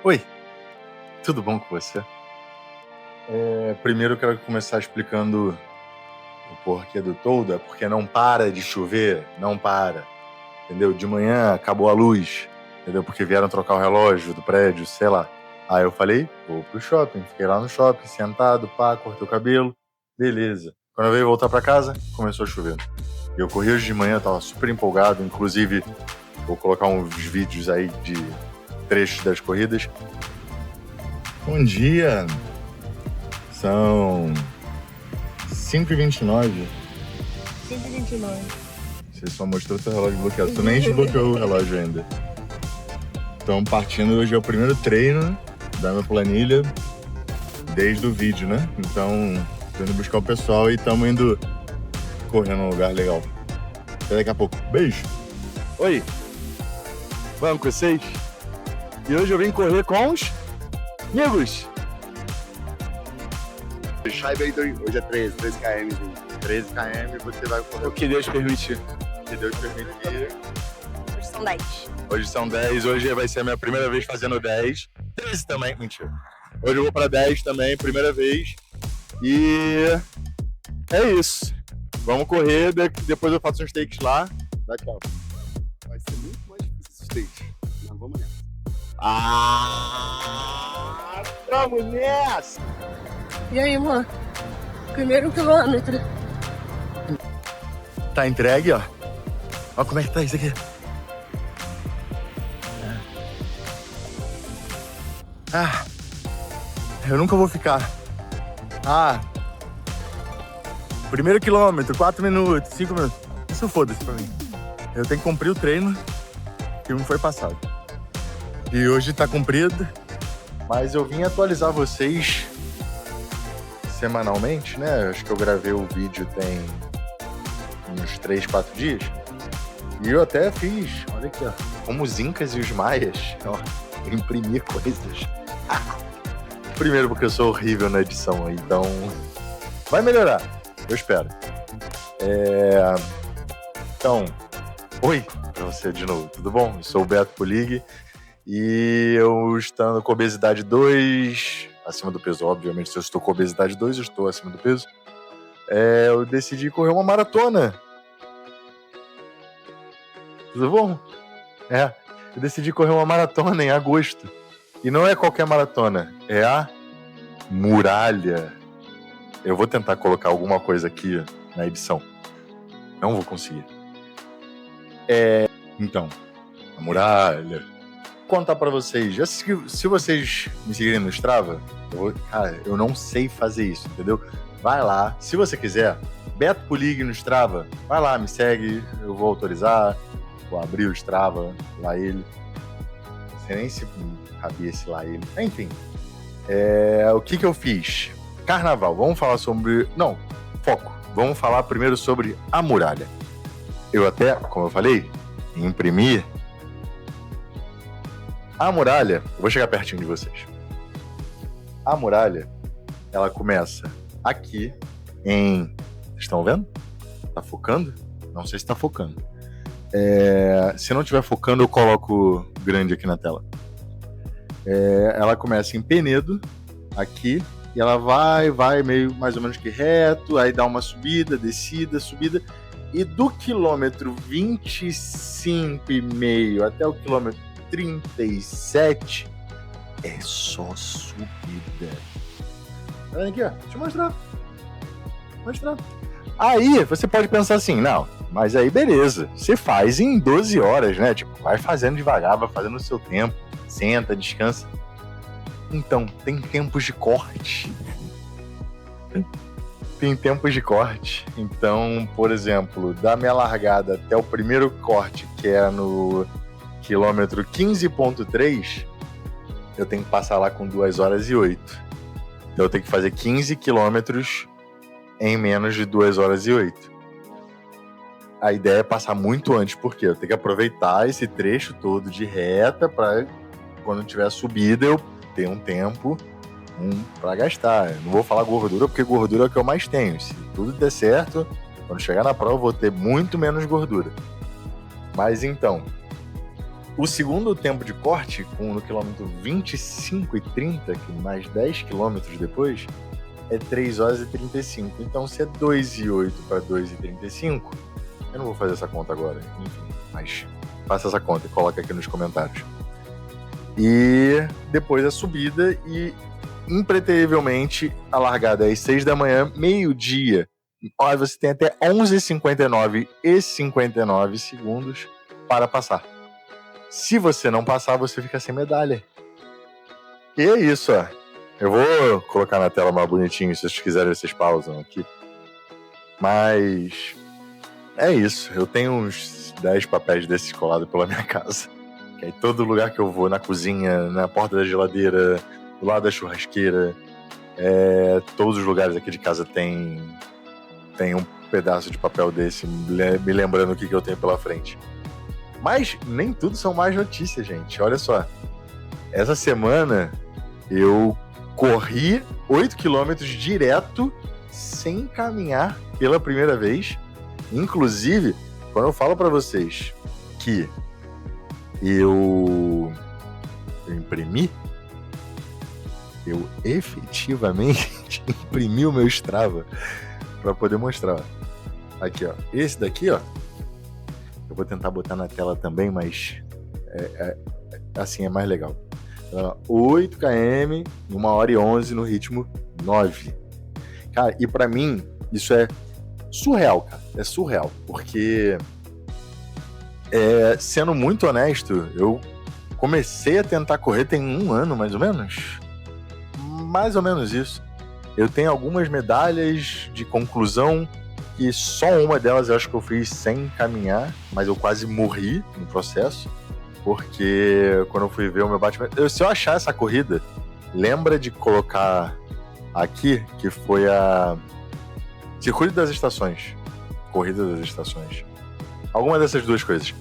Oi, tudo bom com você? Primeiro eu quero começar explicando o porquê do todo, é porque não para de chover, não para, entendeu? De manhã acabou a luz, entendeu? Porque vieram trocar o relógio do prédio, sei lá. Aí eu falei, vou pro shopping, fiquei lá no shopping, sentado, pá, cortei o cabelo, beleza. Quando eu veio voltar pra casa, começou a chover. Eu corri hoje de manhã, tava super empolgado, inclusive vou colocar uns vídeos aí de trechos das corridas. Bom dia! São 5h29. 129. Você só mostrou seu relógio bloqueado. Tu nem desbloqueou o relógio ainda. Então, partindo, hoje é o primeiro treino da minha planilha desde o vídeo, né? Então, tô indo buscar o pessoal e estamos indo correr num lugar legal. Até daqui a pouco. Beijo! Oi! Vamos com vocês? E hoje eu vim correr com os amigos. Scheibe aí, hoje é 13 km. 13 km você vai correr O que Deus permitir. se Deus permitir. Hoje são 10. Hoje são 10, hoje vai ser a minha primeira vez fazendo 10. 13 também, mentira. Hoje eu vou pra 10 também, primeira vez. E é isso. Vamos correr, depois eu faço uns takes lá. Dá tchau. Vai ser muito mais difícil esse stage. Mas vamos nessa. Vamos nessa! E aí, mano? Primeiro quilômetro. Tá entregue, ó. Olha como é que tá isso aqui. Eu nunca vou ficar. Primeiro quilômetro, 4 minutos, 5 minutos. Isso foda-se pra mim. Eu tenho que cumprir o treino que me foi passado. E hoje tá cumprido. Mas eu vim atualizar vocês semanalmente, né? Acho que eu gravei o vídeo tem uns 3, 4 dias. E eu até fiz, olha aqui, ó, como os incas e os maias, ó, imprimir coisas. Primeiro porque eu sou horrível na edição, então vai melhorar, eu espero. Então, oi pra você de novo, tudo bom? Eu sou o Beto Pulig e eu estando com obesidade 2, acima do peso, obviamente, se eu estou com obesidade 2, eu estou acima do peso. Eu decidi correr uma maratona. Tudo bom? Eu decidi correr uma maratona em agosto. E não é qualquer maratona, é a Muralha. Eu vou tentar colocar alguma coisa aqui na edição. Não vou conseguir. Então, a Muralha. Vou contar pra vocês. Se vocês me seguirem no Strava, eu não sei fazer isso, entendeu? Vai lá, se você quiser, Beto Pulig no Strava, vai lá, me segue, eu vou autorizar, vou abrir o Strava, lá ele. Não sei nem se cabia esse lá ele. Enfim, o que eu fiz? Carnaval, vamos falar sobre... Não, foco. Vamos falar primeiro sobre a Muralha. Eu até, como eu falei, imprimi a Muralha. Eu vou chegar pertinho de vocês. A Muralha, ela começa aqui em... Vocês estão vendo? Tá focando? Não sei se tá focando. Se não estiver focando, eu coloco grande aqui na tela. Ela começa em Penedo, aqui, e ela vai meio mais ou menos que reto, aí dá uma subida, descida, subida, e do quilômetro 25,5 até o quilômetro 37 é só subida. Tá vendo aqui, ó? Deixa eu mostrar. Aí você pode pensar assim, não, mas aí beleza, você faz em 12 horas, né? Tipo, vai fazendo devagar, vai fazendo o seu tempo, senta, descansa. Então, tem tempos de corte. Então, por exemplo, da minha largada até o primeiro corte, que é no quilômetro 15,3, eu tenho que passar lá com 2 horas e 8. Então eu tenho que fazer 15 quilômetros em menos de 2 horas e 8. A ideia é passar muito antes, porque eu tenho que aproveitar esse trecho todo de reta para quando tiver subida eu ter um tempo para gastar. Eu não vou falar gordura, porque gordura é o que eu mais tenho. Se tudo der certo, quando chegar na prova eu vou ter muito menos gordura. Mas então, O segundo tempo de corte, no quilômetro 25 e 30, que mais 10 quilômetros depois, é 3 horas e 35. Então, se é 2 e 8 para 2 e 35, eu não vou fazer essa conta agora, enfim, mas faça essa conta e coloca aqui nos comentários. E depois a subida e, impreterivelmente, a largada é às 6 da manhã, meio-dia. Olha, você tem até 11h59 e 59 segundos para passar. Se você não passar, você fica sem medalha. E é isso, ó. Eu vou colocar na tela mais bonitinho, se vocês quiserem, vocês pausam aqui. Mas é isso. Eu tenho uns 10 papéis desses colados pela minha casa. Que aí todo lugar que eu vou, na cozinha, na porta da geladeira, do lado da churrasqueira, todos os lugares aqui de casa tem um pedaço de papel desse, me lembrando o que eu tenho pela frente. Mas nem tudo são más notícias, gente. Olha só. Essa semana eu corri 8 quilômetros direto, sem caminhar pela primeira vez. Inclusive, quando eu falo pra vocês que eu imprimi, eu efetivamente imprimi o meu Strava pra poder mostrar. Aqui, ó. Esse daqui, ó. Eu vou tentar botar na tela também, mas assim é mais legal. 8 km, 1 hora e 11 no ritmo 9. Cara, e pra mim, isso é surreal, cara. É surreal, porque sendo muito honesto, eu comecei a tentar correr tem 1 ano, mais ou menos. Mais ou menos isso. Eu tenho algumas medalhas de conclusão, e só uma delas eu acho que eu fiz sem caminhar, mas eu quase morri no processo, porque quando eu fui ver o meu batimento... Se eu achar essa corrida, lembra de colocar aqui, que foi a Circuito das Estações, Corrida das Estações, alguma dessas duas coisas.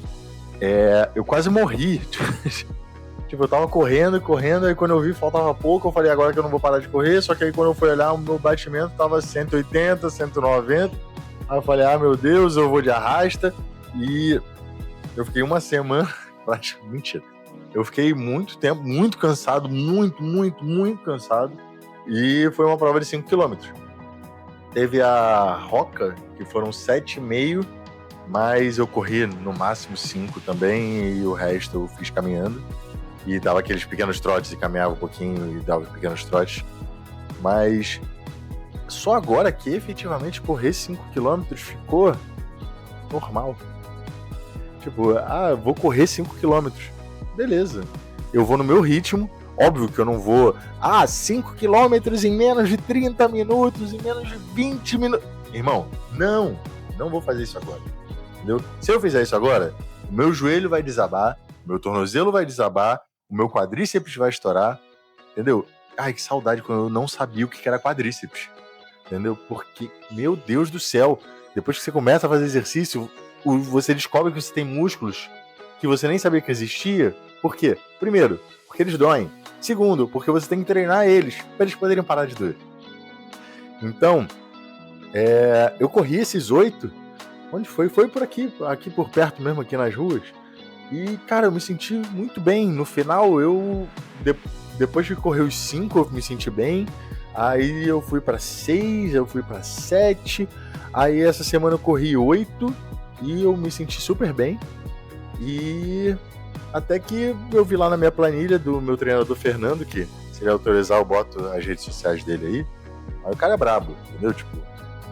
Eu quase morri. Tipo, eu tava correndo, aí quando eu vi faltava pouco, eu falei, agora que eu não vou parar de correr, só que aí quando eu fui olhar, o meu batimento tava 180, 190, aí eu falei, meu Deus, eu vou de arrasta, e eu fiquei uma semana, mentira, eu fiquei muito tempo, muito cansado, muito cansado, e foi uma prova de 5 km. Teve a Roca, que foram 7,5, mas eu corri no máximo 5 também, e o resto eu fiz caminhando. E dava aqueles pequenos trotes e caminhava um pouquinho e dava pequenos trotes. Mas só agora que efetivamente correr 5 km ficou normal. Tipo, vou correr 5 km. Beleza. Eu vou no meu ritmo. Óbvio que eu não vou... 5 km em menos de 30 minutos, em menos de 20 minutos. Irmão, não vou fazer isso agora. Entendeu? Se eu fizer isso agora, o meu joelho vai desabar, o meu tornozelo vai desabar, o meu quadríceps vai estourar, entendeu? Que saudade quando eu não sabia o que era quadríceps, entendeu? Porque, meu Deus do céu, depois que você começa a fazer exercício, você descobre que você tem músculos que você nem sabia que existia. Por quê? Primeiro, porque eles doem. Segundo, porque você tem que treinar eles, para eles poderem parar de doer. Então, eu corri esses 8, onde foi? Foi por aqui por perto mesmo, aqui nas ruas. E, cara, eu me senti muito bem. No final, depois de correr os 5, eu me senti bem. Aí eu fui pra 6, eu fui pra 7. Aí essa semana eu corri 8 e eu me senti super bem. E até que eu vi lá na minha planilha do meu treinador Fernando, que se ele autorizar eu boto as redes sociais dele aí. Aí o cara é brabo, entendeu? Tipo,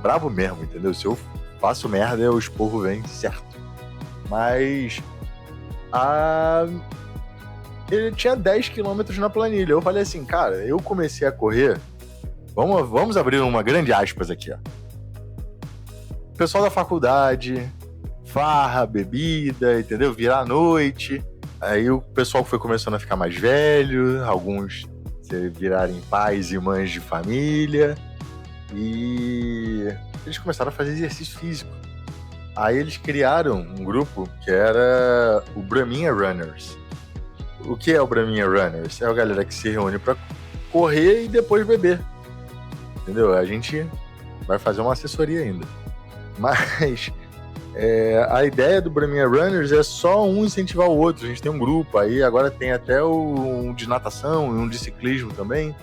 brabo mesmo, entendeu? Se eu faço merda, o esporro vem certo. Mas... ele tinha 10 km na planilha. Eu falei assim, cara, eu comecei a correr. Vamos abrir uma grande aspas aqui, ó. Pessoal da faculdade, farra, bebida, entendeu? Virar à noite. Aí o pessoal foi começando a ficar mais velho, alguns virarem pais e mães de família. E eles começaram a fazer exercício físico. Aí eles criaram um grupo que era o Braminha Runners. O que é o Braminha Runners? É a galera que se reúne para correr e depois beber. Entendeu? A gente vai fazer uma assessoria ainda. Mas A ideia do Braminha Runners é só um incentivar o outro. A gente tem um grupo, aí agora tem até um de natação e um de ciclismo também.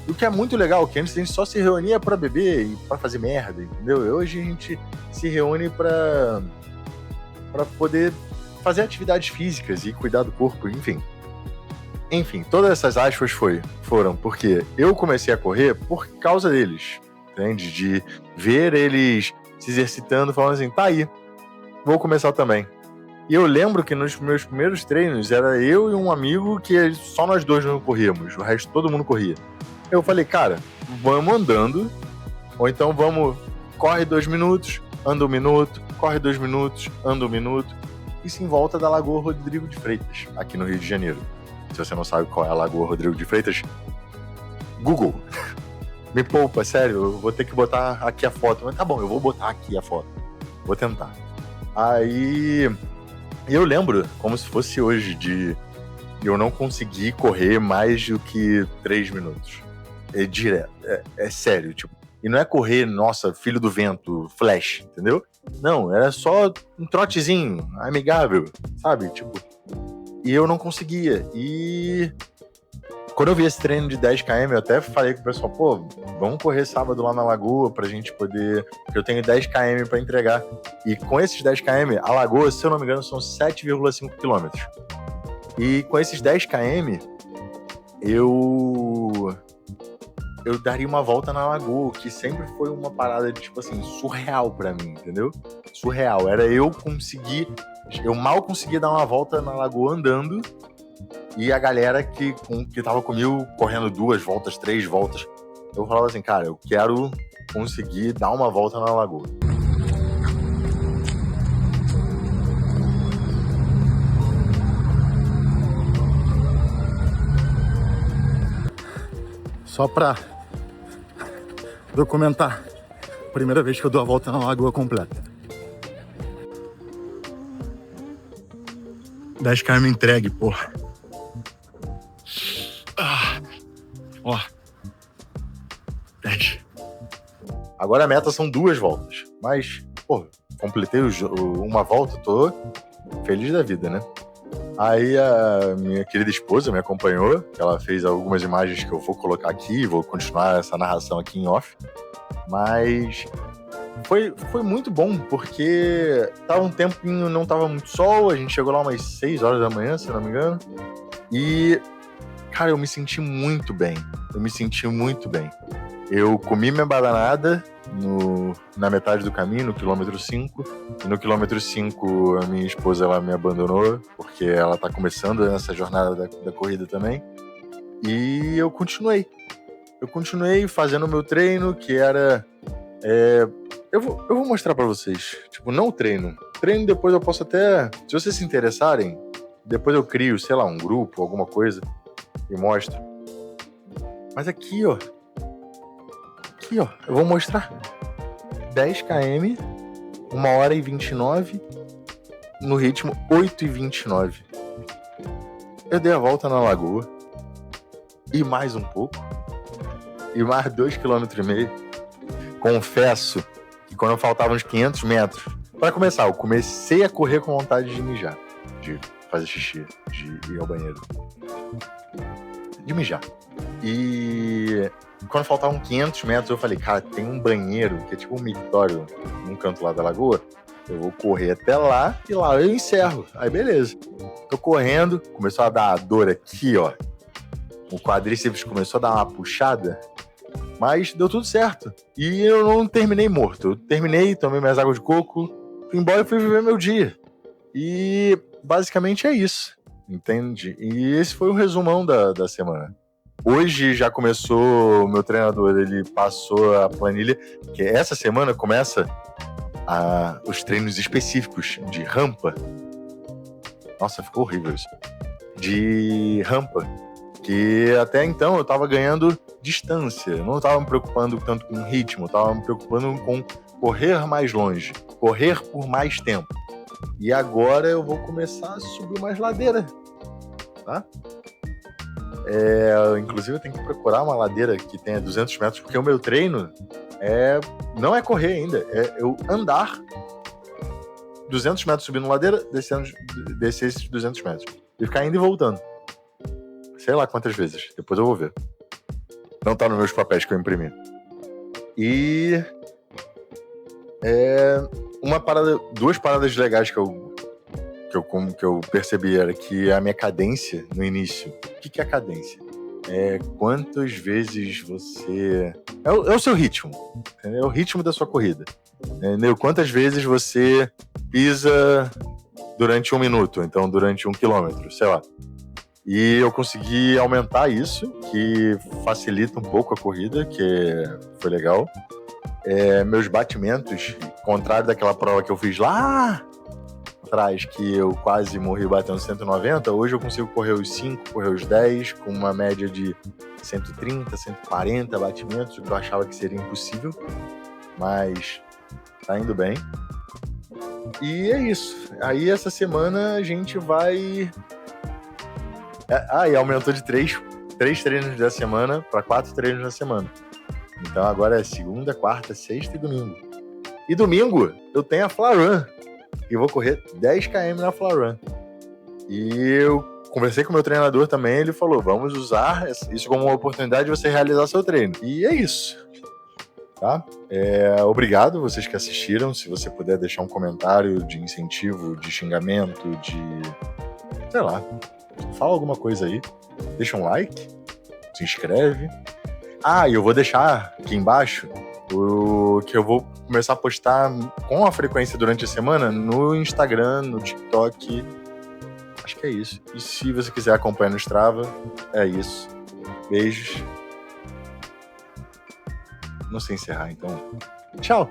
E o que é muito legal, que antes a gente só se reunia pra beber e pra fazer merda, entendeu? E hoje a gente se reúne pra poder fazer atividades físicas e cuidar do corpo, enfim. Enfim, todas essas aspas foram porque eu comecei a correr por causa deles, entende? De ver eles se exercitando, falando assim, tá aí, vou começar também. E eu lembro que nos meus primeiros treinos era eu e um amigo que só nós dois não corríamos, o resto todo mundo corria. Eu falei, cara, vamos andando, ou então corre 2 minutos, anda 1 minuto, corre 2 minutos, anda 1 minuto. Isso em volta da Lagoa Rodrigo de Freitas, aqui no Rio de Janeiro. Se você não sabe qual é a Lagoa Rodrigo de Freitas, Google. Me poupa, sério, eu vou ter que botar aqui a foto. Mas tá bom, eu vou botar aqui a foto. Vou tentar. Aí eu lembro, como se fosse hoje, de eu não conseguir correr mais do que 3 minutos. É direto, é sério, tipo. E não é correr, nossa, filho do vento, flash, entendeu? Não, era só um trotezinho, amigável, sabe? Tipo, e eu não conseguia. E quando eu vi esse treino de 10 km, eu até falei com o pessoal, pô, vamos correr sábado lá na Lagoa pra gente poder... Porque eu tenho 10 km pra entregar. E com esses 10 km, a Lagoa, se eu não me engano, são 7,5 km. E com esses 10 km, eu daria uma volta na Lagoa, que sempre foi uma parada, tipo assim, surreal pra mim, entendeu? Surreal. Era eu mal conseguia dar uma volta na Lagoa andando, e a galera que tava comigo correndo 2 voltas, 3 voltas. Eu falava assim, cara, eu quero conseguir dar uma volta na Lagoa. Só pra documentar, primeira vez que eu dou a volta na Lagoa completa. 10 km entregue, porra. Ó. 10. Agora a meta são 2 voltas. Mas, pô, completei uma volta, tô feliz da vida, né? Aí a minha querida esposa me acompanhou, ela fez algumas imagens que eu vou colocar aqui, vou continuar essa narração aqui em off. Mas foi muito bom, porque tava um tempinho, não tava muito sol, a gente chegou lá umas 6 horas da manhã, se não me engano. E, cara, eu me senti muito bem. Eu comi minha bananada na metade do caminho, no quilômetro 5. E no quilômetro 5, a minha esposa, ela me abandonou, porque ela tá começando nessa jornada da corrida também. E eu continuei fazendo o meu treino, que era... Eu vou mostrar pra vocês. Tipo, não o treino. Treino depois eu posso até... Se vocês se interessarem, depois eu crio, sei lá, um grupo, alguma coisa, e mostro. Mas aqui, ó, eu vou mostrar 10 km, 1h29, no ritmo 8h29. Eu dei a volta na Lagoa, e mais um pouco, e mais 2,5 km. Confesso que quando faltavam uns 500 metros, para começar, eu comecei a correr com vontade de mijar, de fazer xixi, de ir ao banheiro, de mijar. E quando faltavam 500 metros, eu falei, cara, tem um banheiro que é tipo um mictório num canto lá da Lagoa. Eu vou correr até lá e lá eu encerro. Aí beleza. Tô correndo, começou a dar a dor aqui, ó. O quadríceps começou a dar uma puxada, mas deu tudo certo. E eu não terminei morto. Eu terminei, tomei minhas águas de coco, fui embora e fui viver meu dia. E basicamente é isso, entende? E esse foi o resumão da semana. Hoje já começou, o meu treinador, ele passou a planilha, que essa semana começa os treinos específicos de rampa. Nossa, ficou horrível isso. De rampa, que até então eu tava ganhando distância, eu não tava me preocupando tanto com ritmo, eu tava me preocupando com correr mais longe, correr por mais tempo. E agora eu vou começar a subir mais ladeira, tá? Inclusive eu tenho que procurar uma ladeira que tenha 200 metros, porque o meu treino não é correr ainda, é eu andar 200 metros subindo ladeira, descer esses 200 metros. E ficar indo e voltando. Sei lá quantas vezes. Depois eu vou ver. Não tá nos meus papéis que eu imprimi. E... duas paradas legais que eu percebi era que a minha cadência no início... O que é a cadência? É quantas vezes você... É o seu ritmo. Entendeu? É o ritmo da sua corrida. Entendeu? Quantas vezes você pisa durante 1 minuto, então durante 1 quilômetro, sei lá. E eu consegui aumentar isso, que facilita um pouco a corrida, que foi legal. Meus batimentos, contrário daquela prova que eu fiz lá atrás, que eu quase morri batendo 190, hoje eu consigo correr os 5, correr os 10, com uma média de 130, 140 batimentos, o que eu achava que seria impossível, mas tá indo bem. E é isso. Aí essa semana a gente vai... e aumentou de 3 treinos da semana para 4 treinos na semana. Então agora é segunda, quarta, sexta e domingo. E domingo eu tenho a Flarun. E vou correr 10 km na Flarun. E eu conversei com o meu treinador também, ele falou, vamos usar isso como uma oportunidade de você realizar seu treino. E é isso. Tá? Obrigado vocês que assistiram. Se você puder deixar um comentário de incentivo, de xingamento, de... sei lá. Fala alguma coisa aí. Deixa um like. Se inscreve. E eu vou deixar aqui embaixo que eu vou começar a postar com a frequência durante a semana no Instagram, no TikTok. Acho que é isso. E se você quiser acompanhar no Strava, é isso. Beijos. Não sei encerrar, então. Tchau!